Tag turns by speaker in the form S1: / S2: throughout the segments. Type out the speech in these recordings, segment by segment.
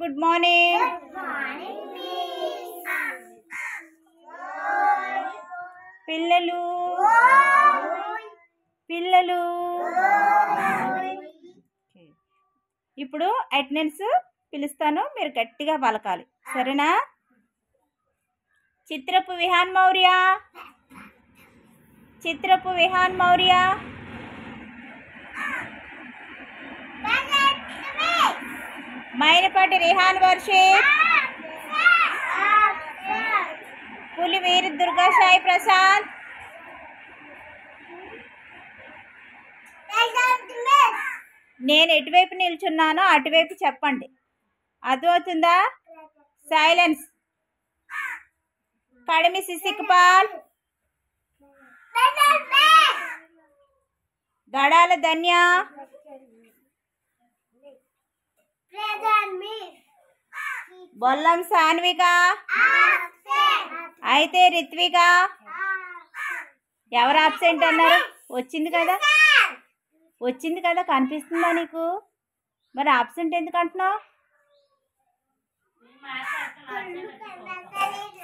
S1: Good morning. పిల్లలు పిల్లలు ఇప్పుడు అటెండెన్స్ పిలుస్తాను, మీరు గట్టిగా పలకాలి, సరేనా? చిత్రపు విహాన్ మౌర్య, చిత్రపు విహాన్ మౌర్య, మైనపాటి రిహాన్ వర్షిత్, పులివీరు దుర్గా సాయి ప్రసాద్, నేను ఎటువైపు నిల్చున్నానో అటువైపు చెప్పండి, అర్థమవుతుందా? సైలెన్స్. కడిమి సిసిక్పాల్, గడాల ధన్య, బొల్లం సాన్విక, అయితే రిత్విక. ఎవరు అబ్సెంట్ అన్నారు? వచ్చింది కదా, వచ్చింది కదా, కనిపిస్తుందా నీకు? మరి అబ్సెంట్ ఎందుకు అంటున్నావు?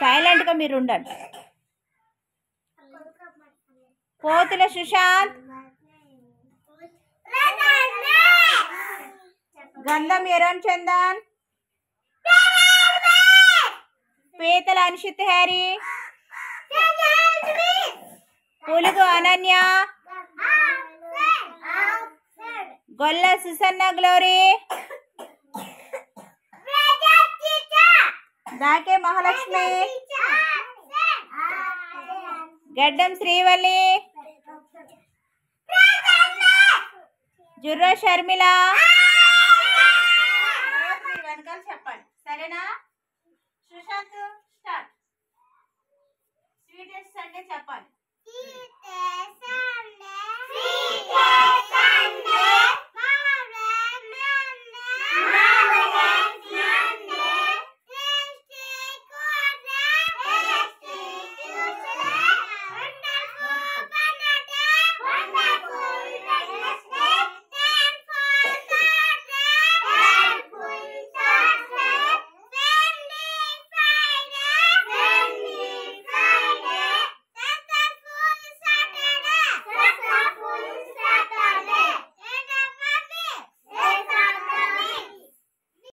S1: సైలెంట్గా మీరు ఉండండి. కోతుల సుశాంత్, గంధం ఎరోన్ చందన్, పీతల అన్షిత్ హ్యారీ, పులుగు అనన్య, గొల్ల సుసన్న గ్లోరీ, దాకే మహాలక్ష్మి, గడ్డం శ్రీవల్లి, జుర్ర షర్మిల. వెనకాల చెప్పండి, సరేనా? సుశాంత్ స్టార్ట్. స్వీటెస్ట్ అంటే చెప్పాలి.